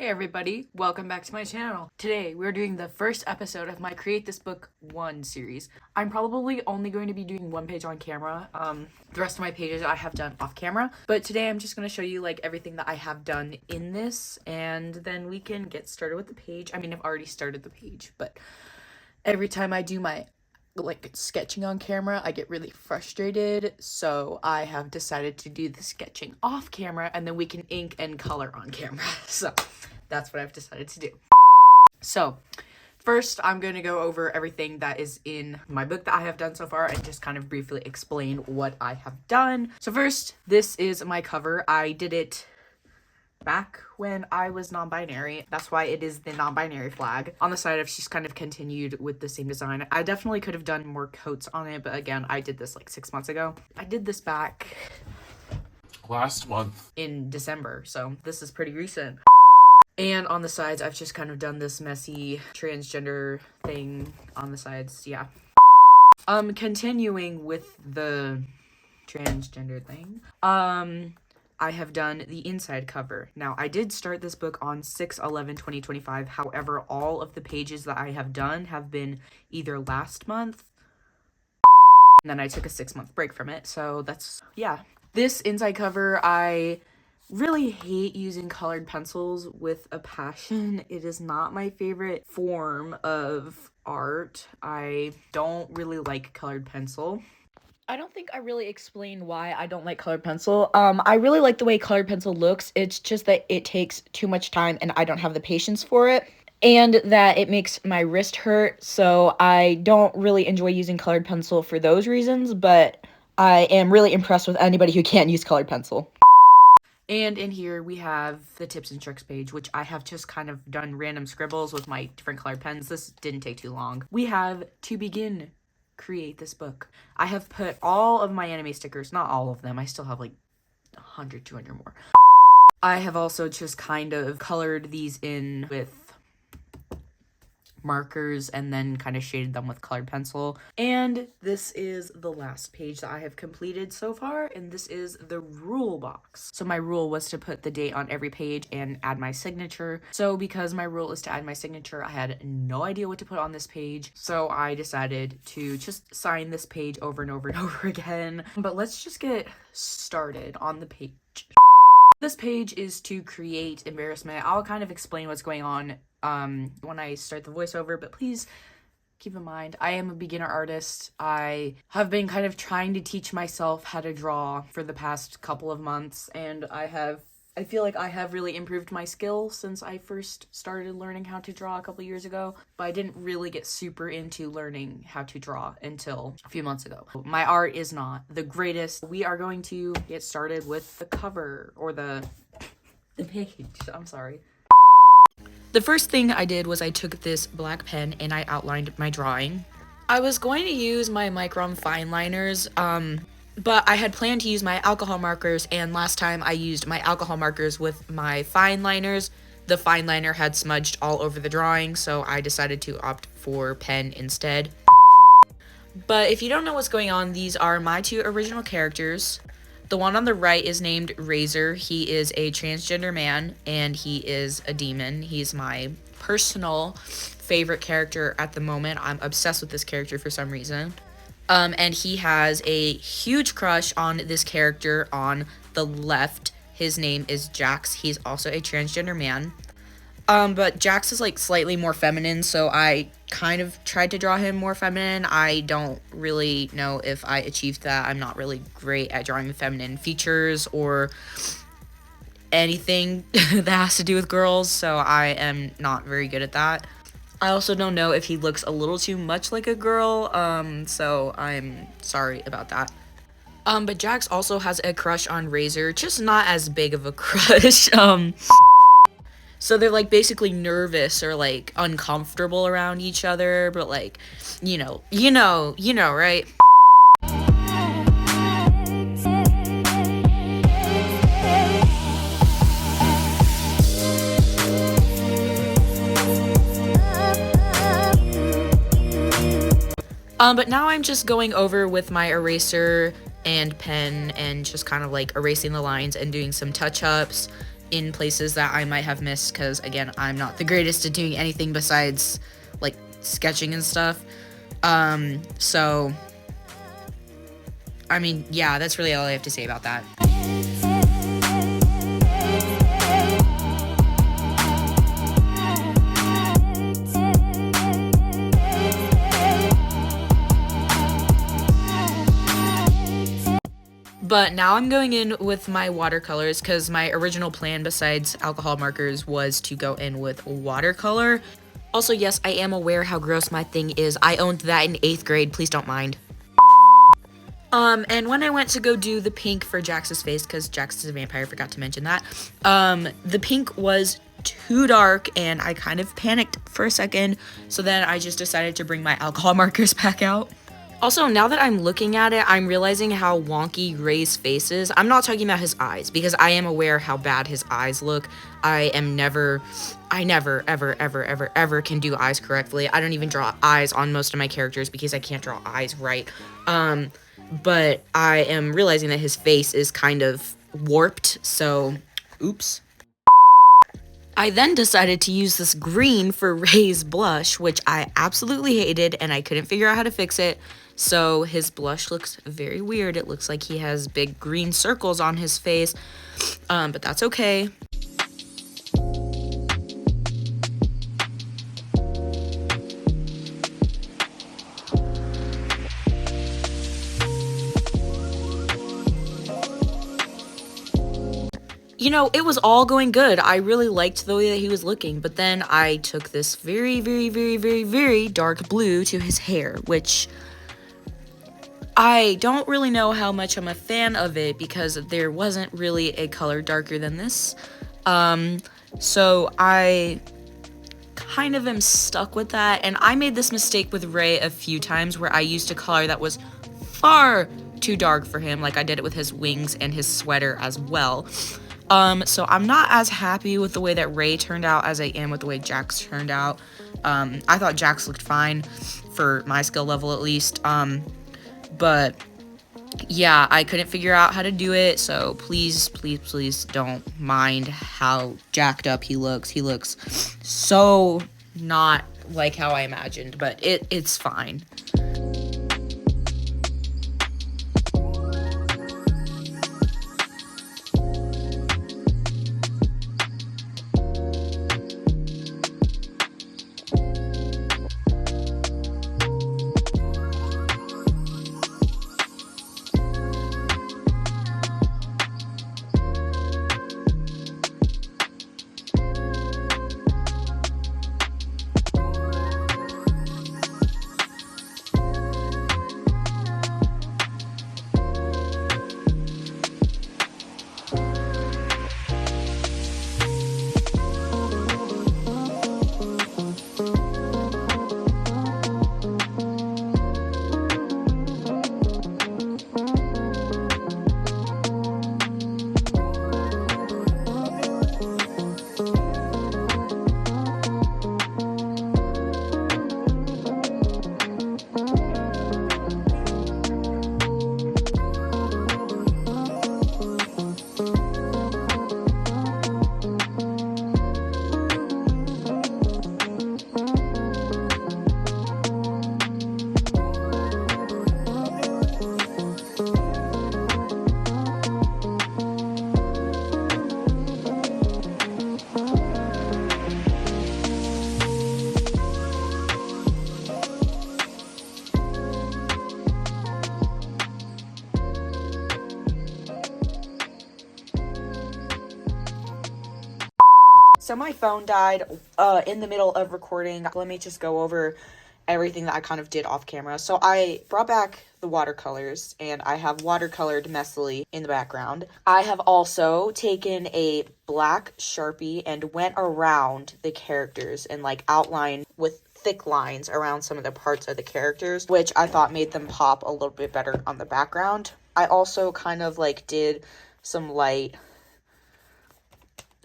everybody, welcome back to my channel. Today we're doing the first episode of my Create This Book 1 series. I'm probably only going to be doing one page on camera. The rest of my pages I have done off camera, but today I'm just going to show you like everything that I have done in this, and then we can get started with the page. I mean, I've already started the page, but every time I do my sketching on camera, I get really frustrated, so I have decided to do the sketching off camera, and then we can ink and color on camera. So that's what I've decided to do. So first, I'm going to go over everything that is in my book that I have done so far and just kind of briefly explain what I have done. So first, this is my cover. I did it back when I was non-binary. That's why it is the non-binary flag. On the side, I've just kind of continued with the same design. I definitely could have done more coats on it, but again, I did this like 6 months ago. I did this back last month in December, so this is pretty recent. And on the sides, I've just kind of done this messy transgender thing on the sides, yeah. Continuing with the transgender thing, I have done the inside cover. Now, I did start this book on 6/11/2025. However, all of the pages that I have done have been either last month, and then I took a 6-month break from it. So that's, yeah. This inside cover, I really hate using colored pencils with a passion. It is not my favorite form of art. I don't really like colored pencil. I don't think I really explained why I don't like colored pencil. I really like the way colored pencil looks. It's just that it takes too much time and I don't have the patience for it. And that it makes my wrist hurt. So I don't really enjoy using colored pencil for those reasons. But I am really impressed with anybody who can't use colored pencil. And in here we have the tips and tricks page, which I have just kind of done random scribbles with my different colored pens. This didn't take too long. We have to begin create this book. I have put all of my anime stickers, not all of them, I still have like 100, 200 more. I have also just kind of colored these in with markers and then kind of shaded them with colored pencil. And this is the last page that I have completed so far, and this is the rule box. So my rule was to put the date on every page and add my signature. So because my rule is to add my signature, I had no idea what to put on this page, so I decided to just sign this page over and over and over again. But let's just get started on the page. This page is to create embarrassment. I'll kind of explain what's going on when I start the voiceover, but please keep in mind, I am a beginner artist. I have been kind of trying to teach myself how to draw for the past couple of months, and I feel like I have really improved my skill since I first started learning how to draw a couple years ago, but I didn't really get super into learning how to draw until a few months ago. My art is not the greatest. We are going to get started with the cover, or the page, I'm sorry. The first thing I did was I took this black pen and I outlined my drawing. I was going to use my Micron fine liners, but I had planned to use my alcohol markers, and last time I used my alcohol markers with my fine liners, the fine liner had smudged all over the drawing, so I decided to opt for pen instead. But if you don't know what's going on, these are my two original characters. The one on the right is named Razor. He is a transgender man, and he is a demon. He's my personal favorite character at the moment. I'm obsessed with this character for some reason. And he has a huge crush on this character on the left. His name is Jax. He's also a transgender man. But Jax is like slightly more feminine, so I kind of tried to draw him more feminine. I don't really know if I achieved that. I'm not really great at drawing feminine features or anything that has to do with girls, so I am not very good at that. I also don't know if he looks a little too much like a girl, so I'm sorry about that. But Jax also has a crush on Razor, just not as big of a crush. So they're like basically nervous or like uncomfortable around each other, but like, you know, right? But now I'm just going over with my eraser and pen and just kind of like erasing the lines and doing some touch-ups in places that I might have missed, because again, I'm not the greatest at doing anything besides like sketching and stuff. So I mean, yeah, that's really all I have to say about that. But now I'm going in with my watercolors, because my original plan besides alcohol markers was to go in with watercolor. Also, yes, I am aware how gross my thing is. I owned that in 8th grade. Please don't mind. And when I went to go do the pink for Jax's face, because Jax is a vampire, I forgot to mention that, the pink was too dark, and I kind of panicked for a second, so then I just decided to bring my alcohol markers back out. Also, now that I'm looking at it, I'm realizing how wonky Ray's face is. I'm not talking about his eyes, because I am aware how bad his eyes look. I never, ever can do eyes correctly. I don't even draw eyes on most of my characters because I can't draw eyes right. But I am realizing that his face is kind of warped, so oops. I then decided to use this green for Ray's blush, which I absolutely hated, and I couldn't figure out how to fix it. So his blush looks very weird. It looks like he has big green circles on his face, but that's okay. You know, it was all going good. I really liked the way that he was looking, but then I took this very dark blue to his hair, which I don't really know how much I'm a fan of it, because there wasn't really a color darker than this. So I kind of am stuck with that, and I made this mistake with Ray a few times where I used a color that was far too dark for him, like I did it with his wings and his sweater as well. So I'm not as happy with the way that Ray turned out as I am with the way Jax turned out. I thought Jax looked fine for my skill level at least. But yeah, I couldn't figure out how to do it, so please don't mind how jacked up he looks. He looks so not like how I imagined, but it's fine. So my phone died in the middle of recording. Let me just go over everything that I kind of did off camera. So I brought back the watercolors, and I have watercolored messily in the background. I have also taken a black Sharpie and went around the characters and like outlined with thick lines around some of the parts of the characters, which I thought made them pop a little bit better on the background. I also kind of like did some light,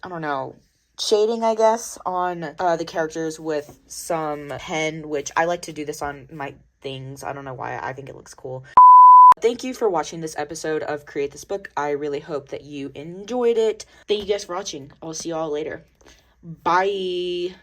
I don't know, shading, I guess, on the characters with some pen, which I like to do this on my things. I don't know why, I think it looks cool. thank you for watching this episode of Create This Book. I really hope that you enjoyed it. Thank you guys for watching. I'll see y'all later. Bye.